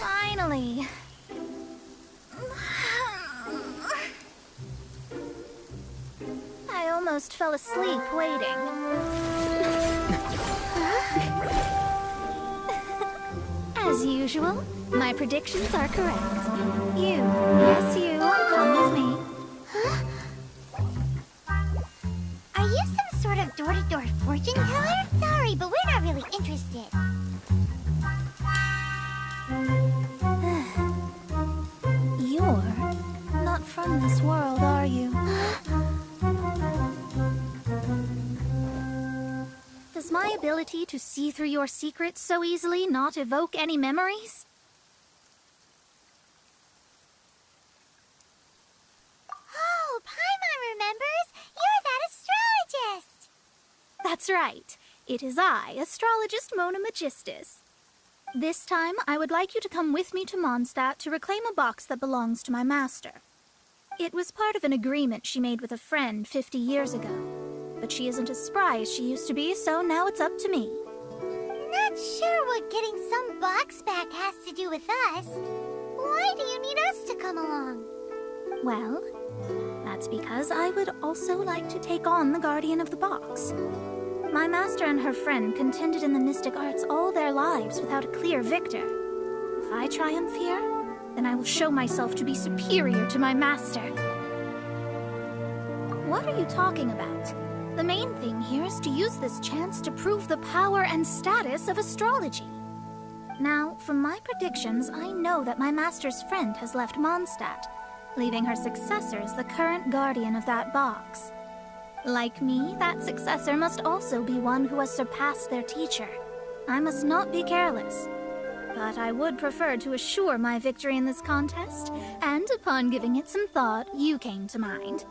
Finally. I almost fell asleep waiting. As usual, my predictions are correct. You, yes you, come with me. Are you some sort of door-to-door fortune teller? Sorry, but we're not really interested. You're not from this world, are you? Does my ability to see through your secrets so easily not evoke any memories? Oh, Paimon remembers! You're that astrologist! That's right. It is I, Astrologist Mona Magistus. This time, I would like you to come with me to Mondstadt to reclaim a box that belongs to my master. It was part of an agreement she made with a friend 50 years ago. But she isn't as spry as she used to be, so now it's up to me. Not sure what getting some box back has to do with us. Why do you need us to come along? Well, that's because I would also like to take on the Guardian of the Box. My master and her friend contended in the mystic arts all their lives without a clear victor. If I triumph here, then I will show myself to be superior to my master. What are you talking about? The main thing here is to use this chance to prove the power and status of astrology. Now, from my predictions, I know that my master's friend has left Mondstadt, leaving her successor as the current guardian of that box. Like me, that successor must also be one who has surpassed their teacher. I must not be careless. But I would prefer to assure my victory in this contest, and upon giving it some thought, you came to mind.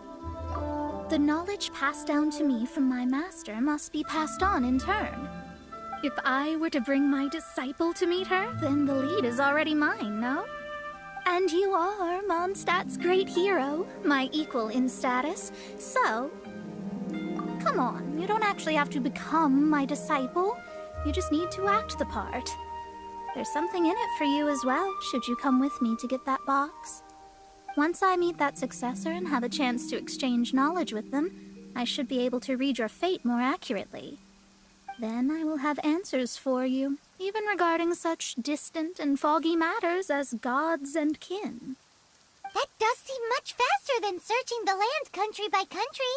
The knowledge passed down to me from my master must be passed on in turn. If I were to bring my disciple to meet her, then the lead is already mine, no? And you are Mondstadt's great hero, my equal in status, so... Come on, you don't actually have to become my disciple. You just need to act the part. There's something in it for you as well, should you come with me to get that box. Once I meet that successor and have a chance to exchange knowledge with them, I should be able to read your fate more accurately. Then I will have answers for you, even regarding such distant and foggy matters as gods and kin. That does seem much faster than searching the land country by country.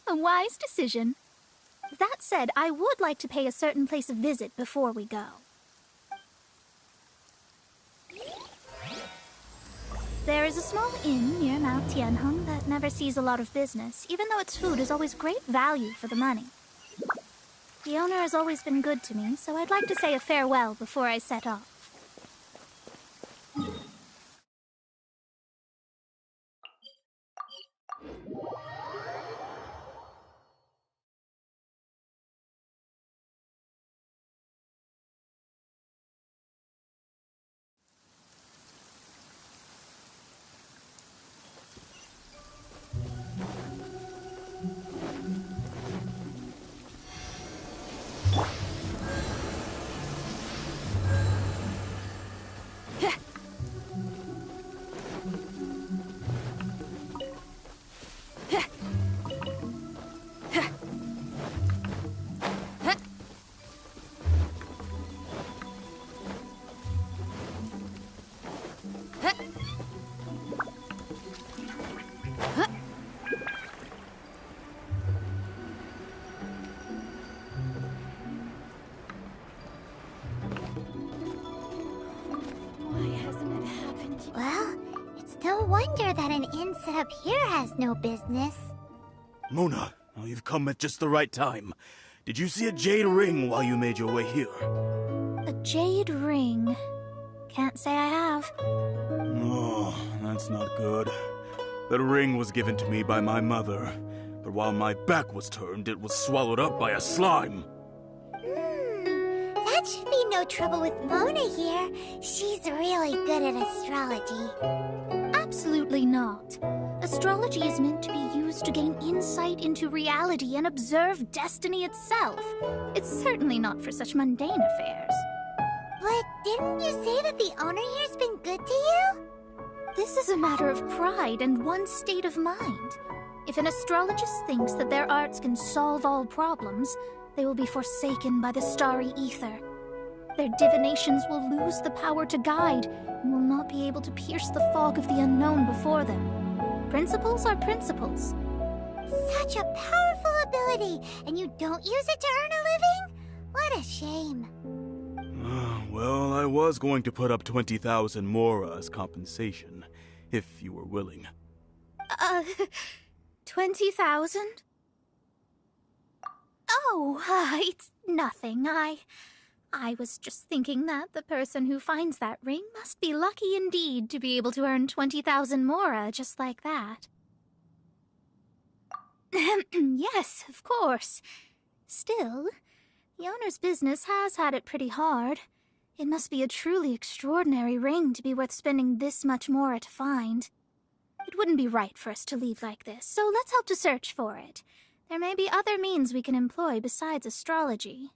A wise decision. That said, I would like to pay a certain place a visit before we go. There is a small inn near Mount Tianheng that never sees a lot of business, even though its food is always great value for the money. The owner has always been good to me, so I'd like to say a farewell before I set off. Well, it's no wonder that an inn set up here has no business. Mona, oh, you've come at just the right time. Did you see a jade ring while you made your way here? A jade ring? Can't say I have. Oh, that's not good. That ring was given to me by my mother, but while my back was turned, it was swallowed up by a slime. That should be no trouble with Mona here. She's really good at astrology. Absolutely not. Astrology is meant to be used to gain insight into reality and observe destiny itself. It's certainly not for such mundane affairs. But didn't you say that the owner here's been good to you? This is a matter of pride and one's state of mind. If an astrologist thinks that their arts can solve all problems, they will be forsaken by the starry ether. Their divinations will lose the power to guide and will not be able to pierce the fog of the unknown before them. Principles are principles. Such a powerful ability, and you don't use it to earn a living? What a shame. Well, I was going to put up 20,000 mora as compensation, if you were willing. 20,000? Oh, it's nothing. I was just thinking that the person who finds that ring must be lucky indeed to be able to earn 20,000 mora just like that. Yes, of course. Still, the owner's business has had it pretty hard. It must be a truly extraordinary ring to be worth spending this much mora to find. It wouldn't be right for us to leave like this, so let's help to search for it. There may be other means we can employ besides astrology.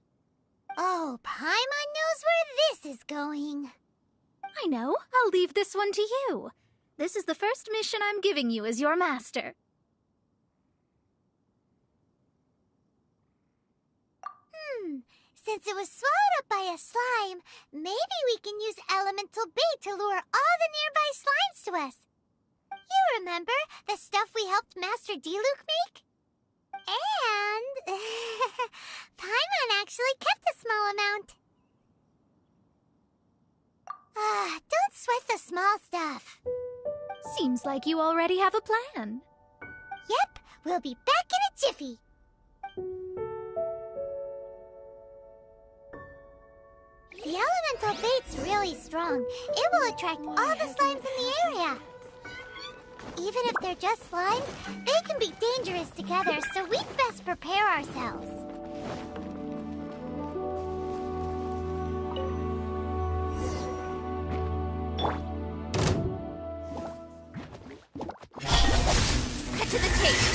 Oh, Paimon knows where this is going. I know. I'll leave this one to you. This is the first mission I'm giving you as your master. Since it was swallowed up by a slime, maybe we can use elemental bait to lure all the nearby slimes to us. You remember the stuff we helped Master Diluc make? And Paimon actually kept a small amount. Don't sweat the small stuff. Seems like you already have a plan. Yep, we'll be back in a jiffy. The elemental bait's really strong. It will attract all the slimes in the area. Even if they're just slimes, they can be dangerous together, so we'd best prepare ourselves. Cut to the chase.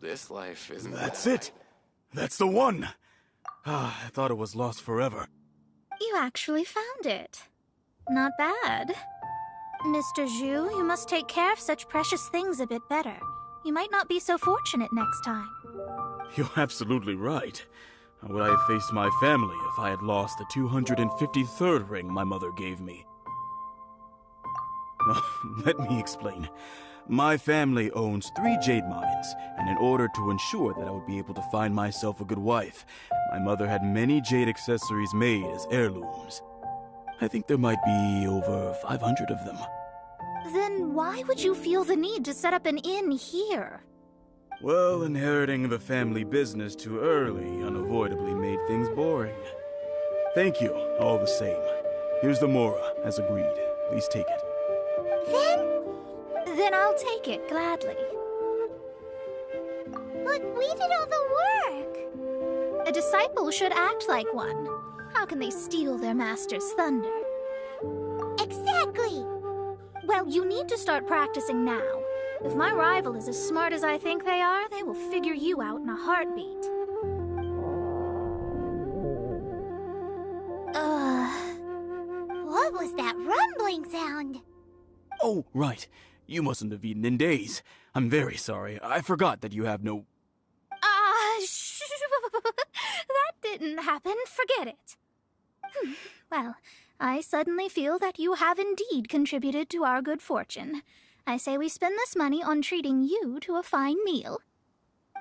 This life isn't That's bad. it! That's the one! I thought it was lost forever. You actually found it. Not bad. Mr. Zhu, you must take care of such precious things a bit better. You might not be so fortunate next time. You're absolutely right. How would I have faced my family if I had lost the 253rd ring my mother gave me? Let me explain. My family owns 3 jade mines, and in order to ensure that I would be able to find myself a good wife, My mother had many jade accessories made as heirlooms. I think there might be over 500 of them. Then why would you feel the need to set up an inn here? Well, inheriting the family business too early unavoidably made things boring. Thank you, all the same. Here's the Mora, as agreed. Please take it. Then I'll take it gladly. But we did all the work. A disciple should act like one. How can they steal their master's thunder? Exactly. Well, you need to start practicing now. If my rival is as smart as I think they are, they will figure you out in a heartbeat. What was that rumbling sound? Oh, right. You mustn't have eaten in days. I'm very sorry. I forgot that you have no... That didn't happen. Forget it. Well, I suddenly feel that you have indeed contributed to our good fortune. I say we spend this money on treating you to a fine meal.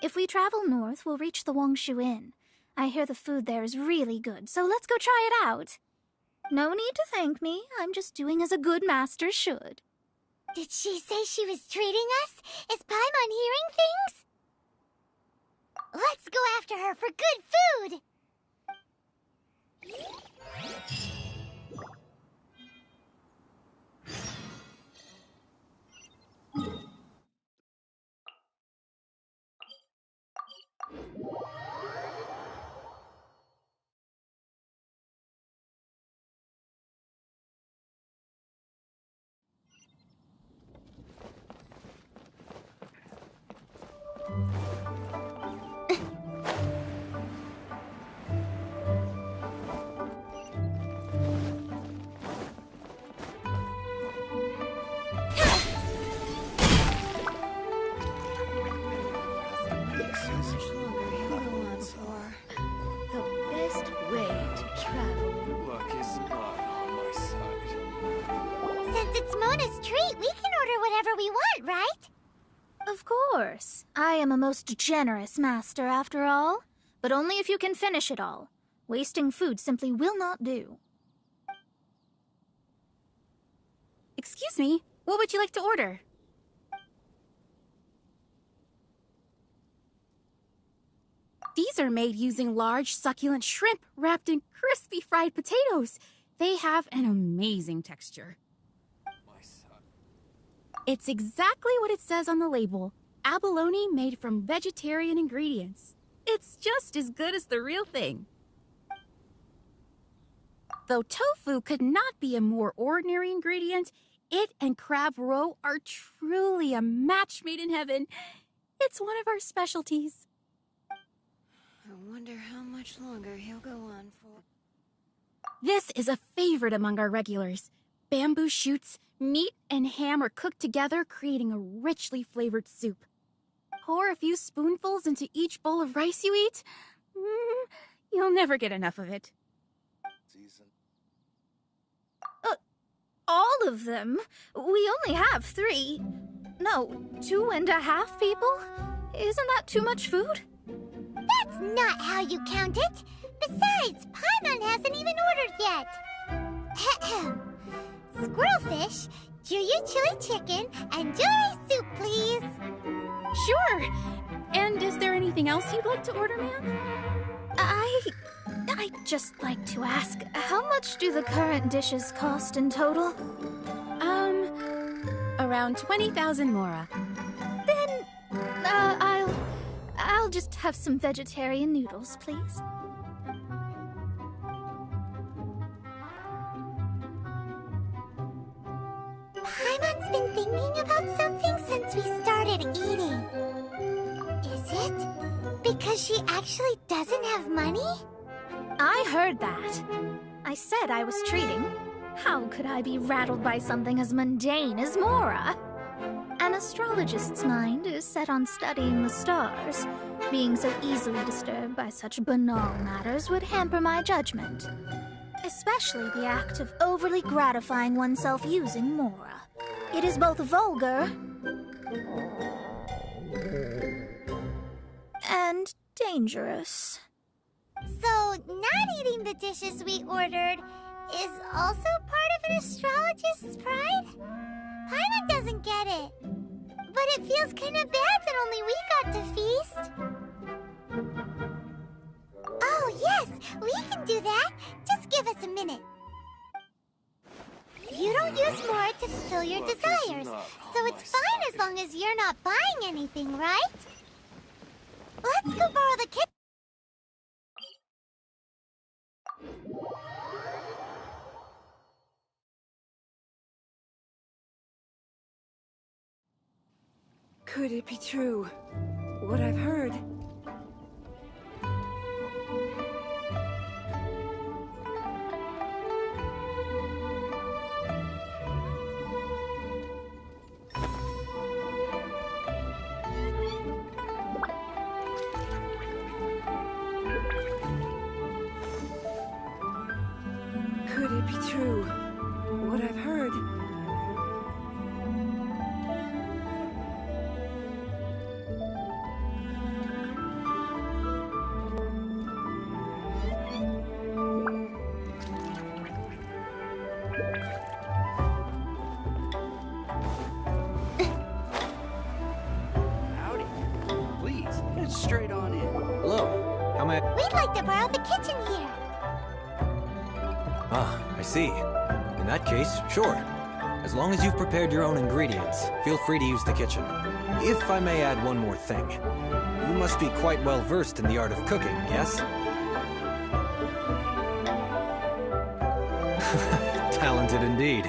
If we travel north, we'll reach the Wongshu Inn. I hear the food there is really good, so let's go try it out. No need to thank me. I'm just doing as a good master should. Did she say she was treating us? Is Paimon hearing things? Let's go after her for good food! Of course. I am a most generous master, after all. But only if you can finish it all. Wasting food simply will not do. Excuse me, what would you like to order? These are made using large, succulent shrimp wrapped in crispy fried potatoes. They have an amazing texture. It's exactly what it says on the label. Abalone made from vegetarian ingredients. It's just as good as the real thing. Though tofu could not be a more ordinary ingredient, it and crab roe are truly a match made in heaven. It's one of our specialties. I wonder how much longer he'll go on for. This is a favorite among our regulars. Bamboo shoots, meat, and ham are cooked together, creating a richly flavored soup. Pour a few spoonfuls into each bowl of rice you eat. You'll never get enough of it. All of them? We only have 3. No, 2.5 people? Isn't that too much food? That's not how you count it. Besides, Paimon hasn't even ordered yet. Squirrelfish, Juyu chili chicken, and jewelry soup, please. Sure. And is there anything else you'd like to order, ma'am? I'd just like to ask, how much do the current dishes cost in total? Around 20,000 mora. Then, I'll just have some vegetarian noodles, please. Paimon's been thinking about something since we started eating. Is it because she actually doesn't have money? I heard that. I said I was treating. How could I be rattled by something as mundane as Mora? An astrologist's mind is set on studying the stars. Being so easily disturbed by such banal matters would hamper my judgment. Especially the act of overly gratifying oneself using Mora. It is both vulgar and dangerous. So, not eating the dishes we ordered is also part of an astrologist's pride? Paimon doesn't get it. But it feels kind of bad that only we got to feast. Oh, yes, we can do that. Just give us a minute. You don't use more to fulfill your desires, so it's fine as long as you're not buying anything, right? Let's go borrow the kitchen. Could it be true? What I've heard? Could it be true? What I've heard? Howdy. Please, head straight on in. Hello. How may I... We'd like to borrow the kitchen here. Ah, I see. In that case, sure. As long as you've prepared your own ingredients, feel free to use the kitchen. If I may add one more thing. You must be quite well versed in the art of cooking, yes? Talented indeed.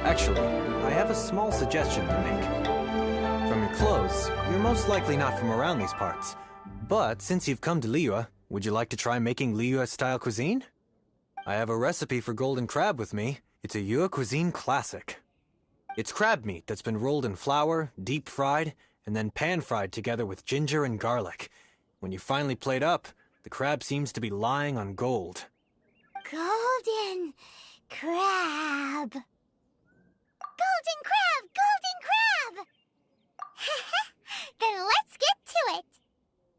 Actually, I have a small suggestion to make. From your clothes, you're most likely not from around these parts. But since you've come to Liyue, would you like to try making Liyue-style cuisine? I have a recipe for golden crab with me. It's a Yue cuisine classic. It's crab meat that's been rolled in flour, deep fried, and then pan-fried together with ginger and garlic. When you finally plate up, the crab seems to be lying on gold. Golden crab. Golden crab! Golden crab! Then let's get to it.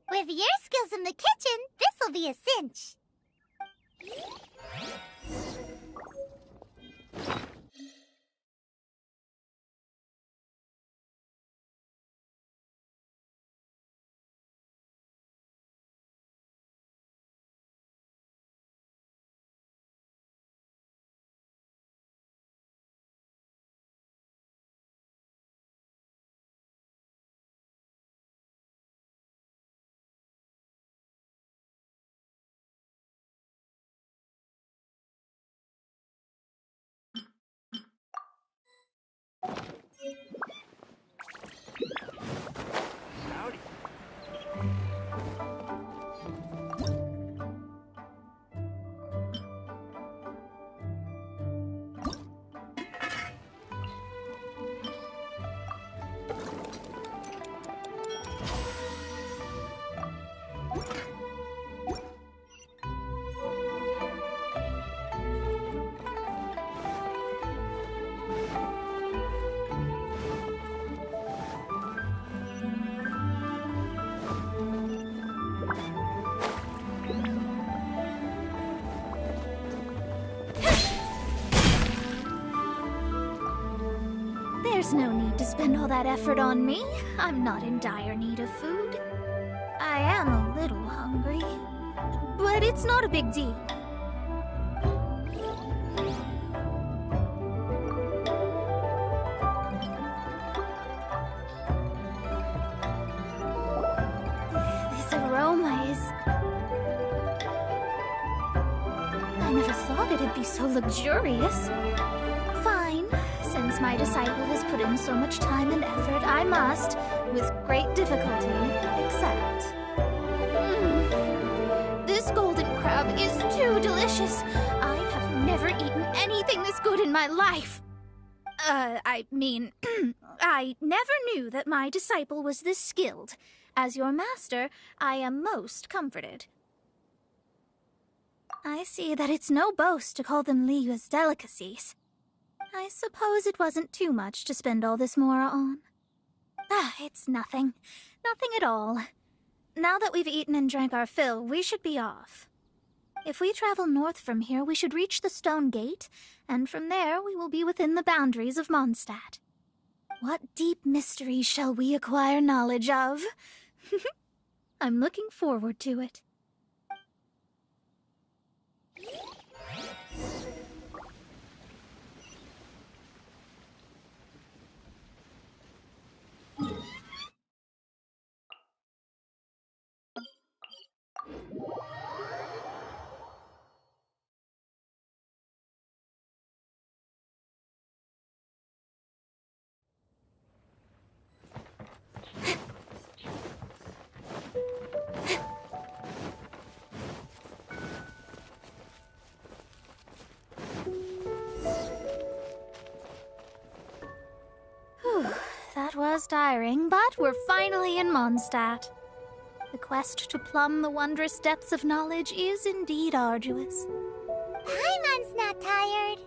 With your skills in the kitchen, this'll be a cinch. Howdy. There's no need to spend all that effort on me. I'm not in dire need of food. I am a little hungry, but it's not a big deal. This aroma is... I never thought it'd be so luxurious. Fine. Since my disciple has put in so much time and effort, I must, with great difficulty, accept. This golden crab is too delicious. I have never eaten anything this good in my life. I mean, I never knew that my disciple was this skilled. As your master, I am most comforted. I see that it's no boast to call them Liyue's delicacies. I suppose it wasn't too much to spend all this mora on. It's nothing. Nothing at all. Now that we've eaten and drank our fill, we should be off. If we travel north from here, we should reach the Stone Gate, and from there we will be within the boundaries of Mondstadt. What deep mysteries shall we acquire knowledge of? I'm looking forward to it. That was tiring, but we're finally in Mondstadt. The quest to plumb the wondrous depths of knowledge is indeed arduous. Paimon's not tired.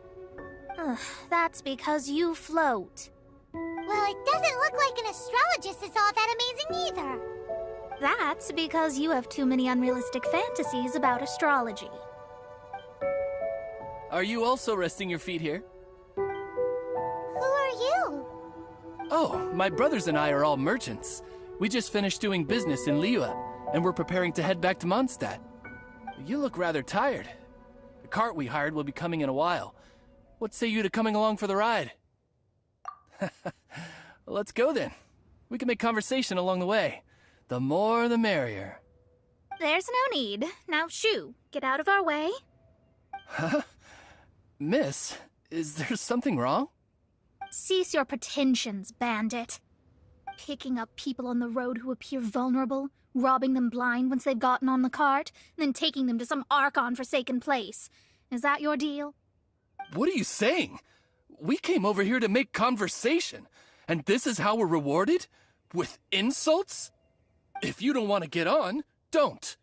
That's because you float. Well, it doesn't look like an astrologist is all that amazing either. That's because you have too many unrealistic fantasies about astrology. Are you also resting your feet here? Who are you? Oh, my brothers and I are all merchants. We just finished doing business in Liyue, and we're preparing to head back to Mondstadt. You look rather tired. The cart we hired will be coming in a while. What say you to coming along for the ride? Let's go then. We can make conversation along the way. The more the merrier. There's no need. Now shoo, get out of our way. Huh? Miss, is there something wrong? Cease your pretensions, bandit. Picking up people on the road who appear vulnerable, robbing them blind once they've gotten on the cart, and then taking them to some Archon-forsaken place. Is that your deal? What are you saying? We came over here to make conversation, and this is how we're rewarded? With insults? If you don't want to get on, don't.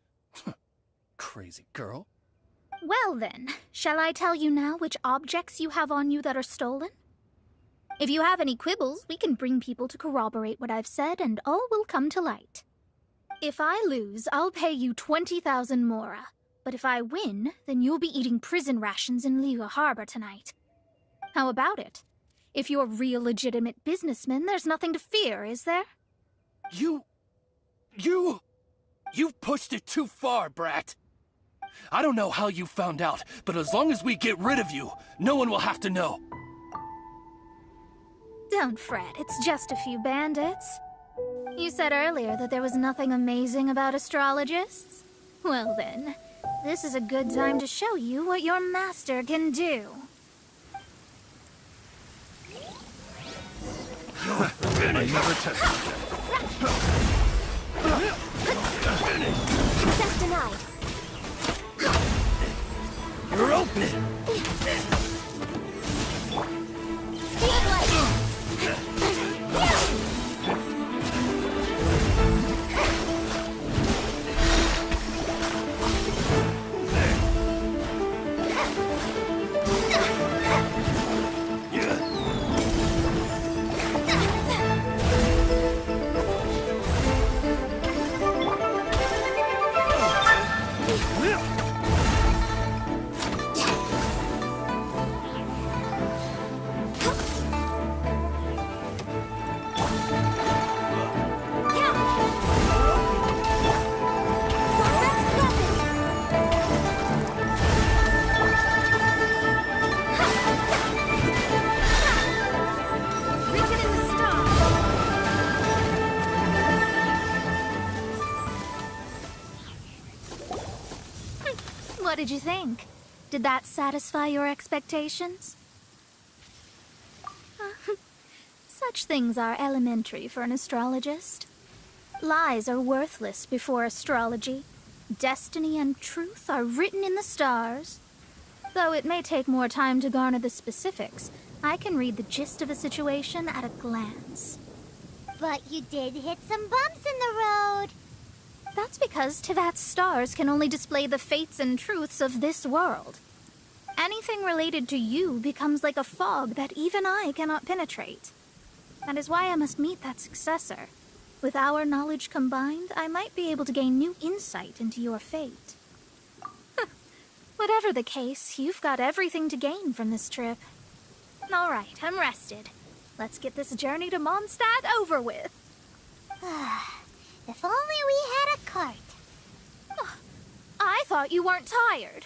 Crazy girl. Well then, shall I tell you now which objects you have on you that are stolen? If you have any quibbles, we can bring people to corroborate what I've said, and all will come to light. If I lose, I'll pay you 20,000 mora. But if I win, then you'll be eating prison rations in Liyue Harbor tonight. How about it? If you're real legitimate businessmen, there's nothing to fear, is there? You've pushed it too far, brat. I don't know how you found out, but as long as we get rid of you, no one will have to know. Don't fret, it's just a few bandits. You said earlier that there was nothing amazing about astrologists? Well then, this is a good time to show you what your master can do. I never tested Access denied. You're open! What did you think? Did that satisfy your expectations? Such things are elementary for an astrologist. Lies are worthless before astrology. Destiny and truth are written in the stars. Though it may take more time to garner the specifics, I can read the gist of a situation at a glance. But you did hit some bumps in the road. That's because Tivat's stars can only display the fates and truths of this world. Anything related to you becomes like a fog that even I cannot penetrate. That is why I must meet that successor. With our knowledge combined, I might be able to gain new insight into your fate. Whatever the case, you've got everything to gain from this trip. All right, I'm rested. Let's get this journey to Mondstadt over with. If only we had a cart. I thought you weren't tired.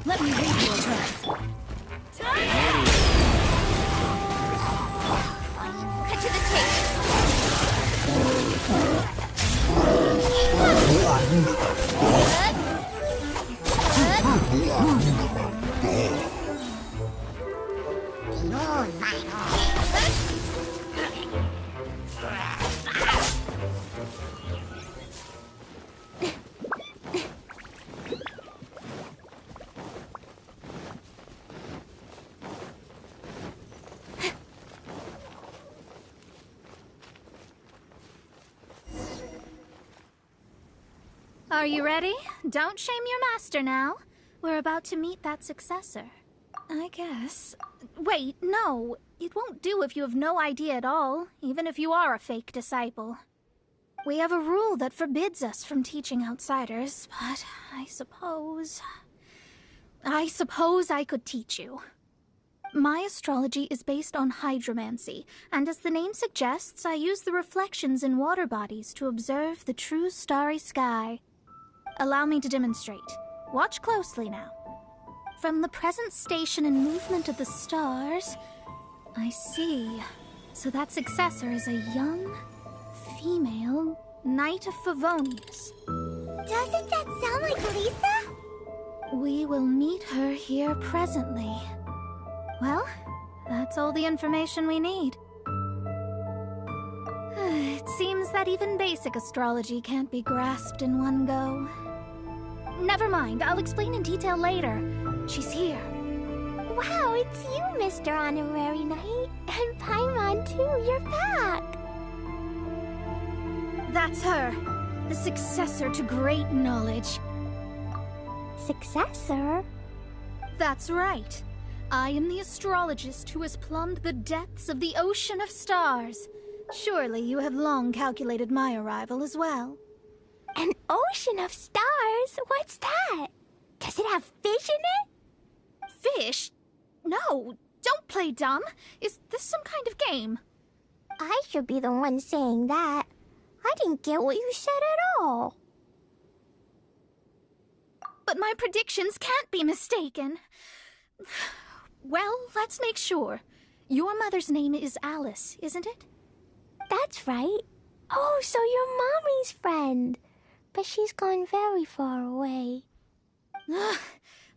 Let me read your address. Cut to the chase. Are you ready? Don't shame your master now. We're about to meet that successor. I guess. Wait, no. It won't do if you have no idea at all, even if you are a fake disciple. We have a rule that forbids us from teaching outsiders, but I suppose I could teach you. My astrology is based on hydromancy, and as the name suggests, I use the reflections in water bodies to observe the true starry sky. Allow me to demonstrate. Watch closely now. From the present station and movement of the stars, I see. So that successor is a young, female Knight of Favonius. Doesn't that sound like Lisa? We will meet her here presently. Well, that's all the information we need. It seems that even basic astrology can't be grasped in one go. Never mind, I'll explain in detail later. She's here. Wow, it's you, Mr. Honorary Knight. And Paimon, too. You're back. That's her. The successor to great knowledge. Successor? That's right. I am the astrologist who has plumbed the depths of the ocean of stars. Surely you have long calculated my arrival as well. An ocean of stars? What's that? Does it have fish in it? Fish? No, don't play dumb. Is this some kind of game? I should be the one saying that. I didn't get what you said at all. But my predictions can't be mistaken. Well, let's make sure. Your mother's name is Alice, isn't it? That's right. Oh, so you're Mommy's friend. But she's gone very far away.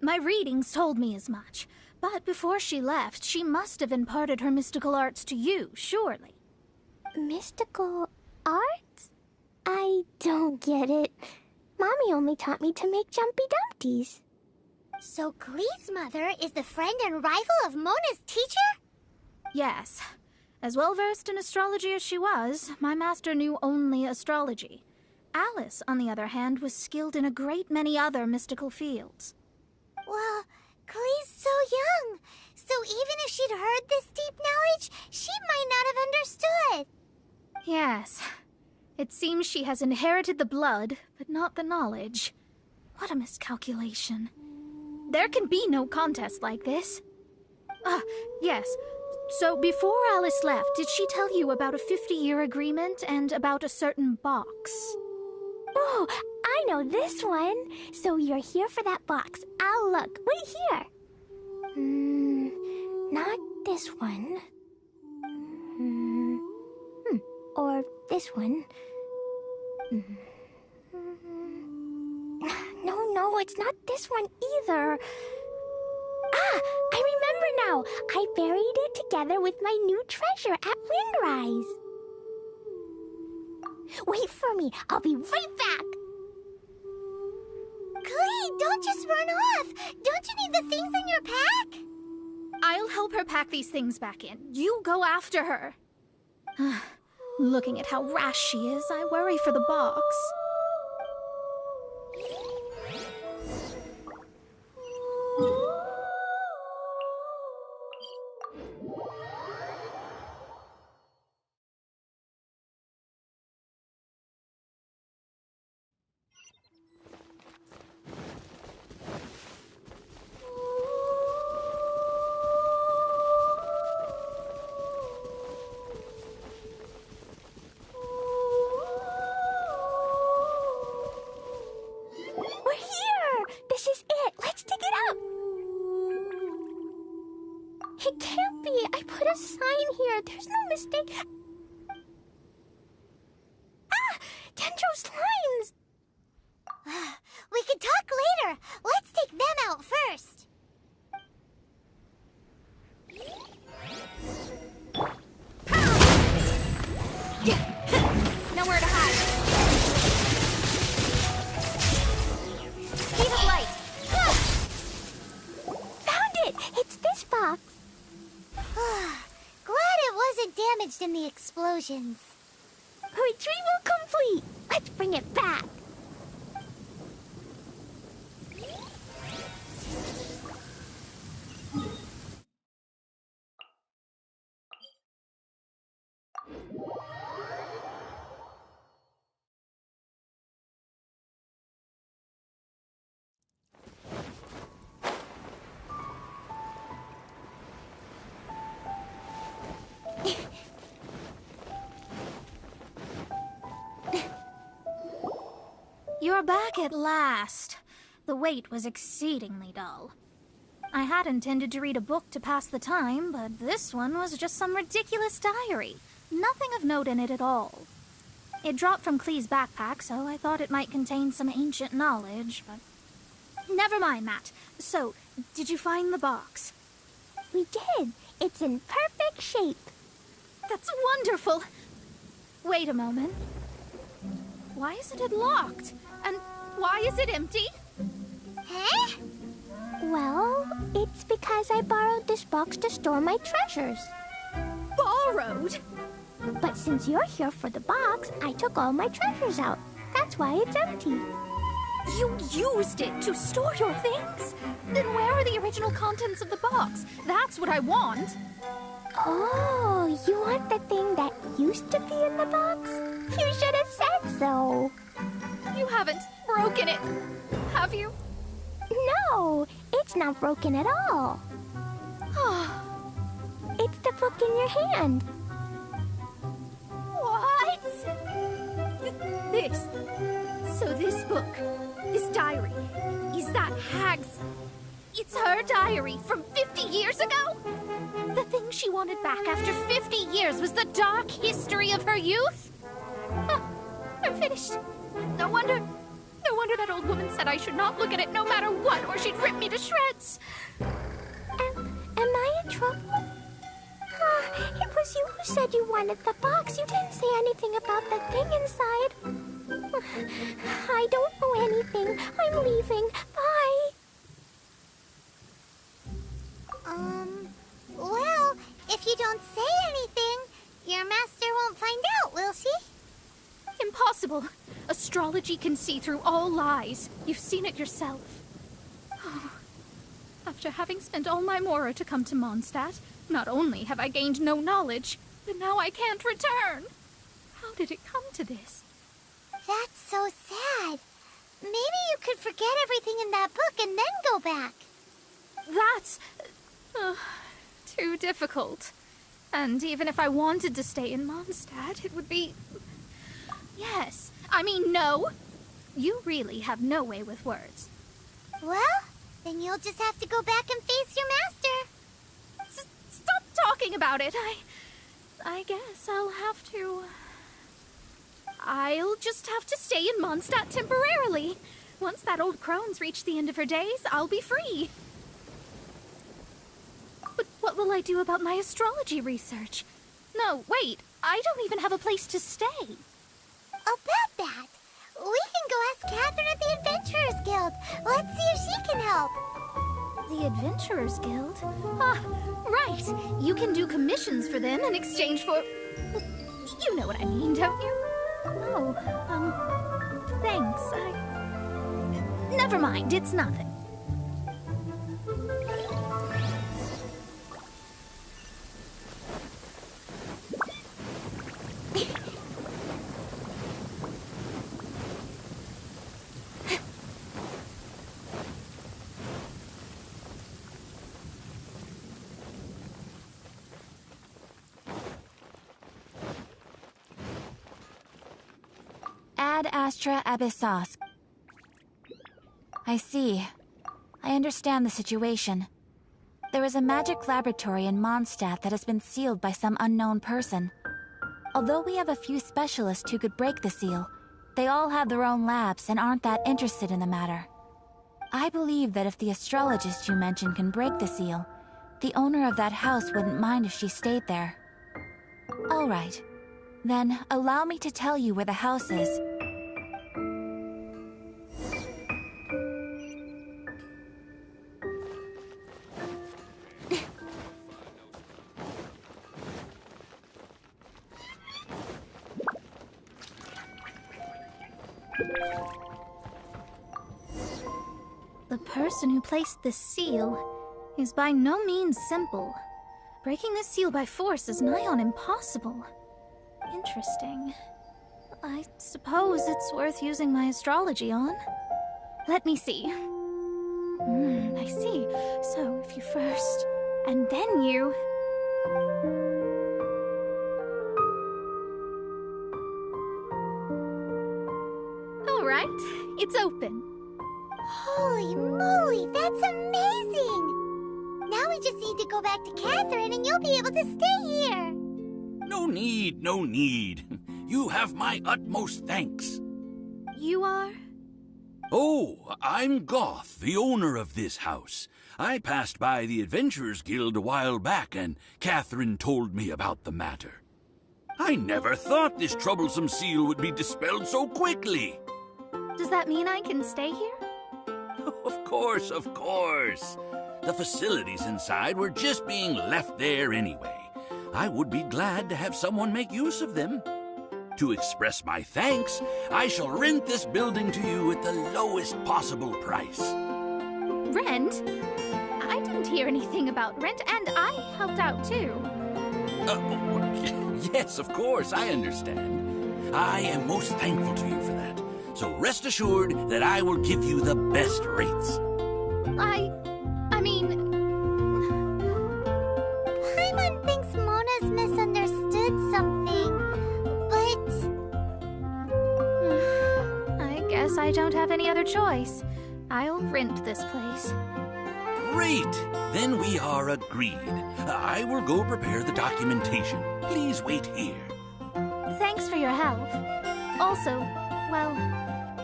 My readings told me as much. But before she left, she must have imparted her mystical arts to you, surely. Mystical arts? I don't get it. Mommy only taught me to make Jumpy Dumpties. So Glee's mother is the friend and rival of Mona's teacher? Yes. As well-versed in astrology as she was, my master knew only astrology. Alice, on the other hand, was skilled in a great many other mystical fields. Well, Glee's so young, so even if she'd heard this deep knowledge, she might not have understood. Yes. It seems she has inherited the blood, but not the knowledge. What a miscalculation. There can be no contest like this. Yes. So before Alice left, did she tell you about a 50-year agreement and about a certain box? Oh, I know this one. So you're here for that box. I'll look. Wait here. Not this one. Or this one. No, it's not this one either. I remember now. I buried it together with my new treasure at Windrise. Wait for me. I'll be right back. Glee, don't just run off. Don't you need the things in your pack? I'll help her pack these things back in. You go after her. Looking at how rash she is, I worry for the box. We're here! This is it! Let's dig it up! It can't be! I put a sign here! There's no mistake! Ah! Dendro's lines! We can talk later! Let's take them out first! Nowhere to hide. Speed of light. Found it! It's this box! Glad it wasn't damaged in the explosions. Retrieval complete! Let's bring it back! You're back at last. The wait was exceedingly dull. I had intended to read a book to pass the time, but this one was just some ridiculous diary. Nothing of note in it at all. It dropped from Klee's backpack, so I thought it might contain some ancient knowledge, but... Never mind that. So, did you find the box? We did! It's in perfect shape! That's wonderful! Wait a moment. Why isn't it locked? And why is it empty? Huh? Well, it's because I borrowed this box to store my treasures. Borrowed? But since you're here for the box, I took all my treasures out. That's why it's empty. You used it to store your things? Then where are the original contents of the box? That's what I want. Oh, you want the thing that used to be in the box? You should have said so. You haven't broken it, have you? No, it's not broken at all. It's the book in your hand. What? This. So this book, this diary, is that Hag's... It's her diary from 50 years ago? The thing she wanted back after 50 years was the dark history of her youth? I'm finished. No wonder that old woman said I should not look at it no matter what, or she'd rip me to shreds. Am I in trouble? It was you who said you wanted the box. You didn't say anything about the thing inside. I don't know anything. I'm leaving. Bye. Well, if you don't say anything, your master won't find out, will she? Impossible. Astrology can see through all lies. You've seen it yourself. After having spent all my Mora to come to Mondstadt, not only have I gained no knowledge, but now I can't return. How did it come to this? That's so sad. Maybe you could forget everything in that book and then go back. That's... too difficult. And even if I wanted to stay in Mondstadt, it would be... Yes. I mean, no. You really have no way with words. Well, then you'll just have to go back and face your master. Stop talking about it. I guess I'll have to... I'll just have to stay in Mondstadt temporarily. Once that old crone's reached the end of her days, I'll be free. But what will I do about my astrology research? No, wait. I don't even have a place to stay. About that, we can go ask Catherine at the Adventurers Guild. Let's see if she can help. The Adventurers Guild? Ah, right! You can do commissions for them in exchange for... You know what I mean, don't you? Oh, thanks, Never mind, it's nothing. Ad Astra Abyssos. I see. I understand the situation. There is a magic laboratory in Mondstadt that has been sealed by some unknown person. Although we have a few specialists who could break the seal, they all have their own labs and aren't that interested in the matter. I believe that if the astrologist you mentioned can break the seal, the owner of that house wouldn't mind if she stayed there. All right. Then, allow me to tell you where the house is. The person who placed this seal is by no means simple. Breaking this seal by force is nigh on impossible. Interesting. I suppose it's worth using my astrology on. Let me see. I see. So if you first, and then you... All right, it's open. Holy moly, that's amazing! Now we just need to go back to Catherine and you'll be able to stay here. No need, no need. You have my utmost thanks. You are? Oh, I'm Goth, the owner of this house. I passed by the Adventurers Guild a while back and Catherine told me about the matter. I never thought this troublesome seal would be dispelled so quickly. Does that mean I can stay here? Of course, of course. The facilities inside were just being left there anyway. I would be glad to have someone make use of them. To express my thanks, I shall rent this building to you at the lowest possible price. Rent? I didn't hear anything about rent, and I helped out too. Yes, of course, I understand. I am most thankful to you for that. So rest assured that I will give you the best rates. I mean... Paimon thinks Mona's misunderstood something, but... I guess I don't have any other choice. I'll rent this place. Great! Then we are agreed. I will go prepare the documentation. Please wait here. Thanks for your help. Also, well,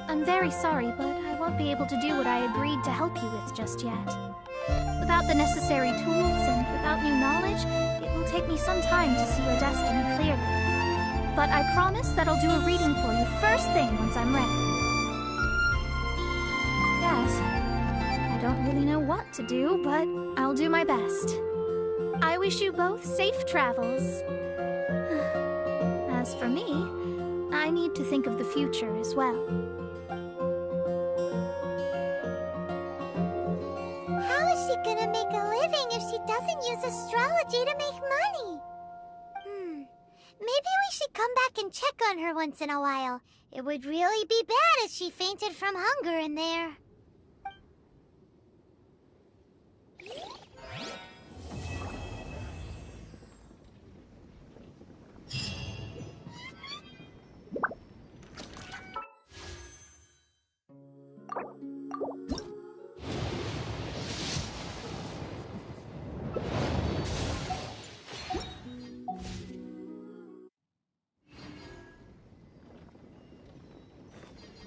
I'm very sorry, but I won't be able to do what I agreed to help you with just yet. Without the necessary tools and without new knowledge, it will take me some time to see your destiny clearly. But I promise that I'll do a reading for you first thing once I'm ready. Yes, I don't really know what to do, but I'll do my best. I wish you both safe travels. As for me, I need to think of the future as well. How is she gonna make a living if she doesn't use astrology to make money? Maybe we should come back and check on her once in a while. It would really be bad if she fainted from hunger in there.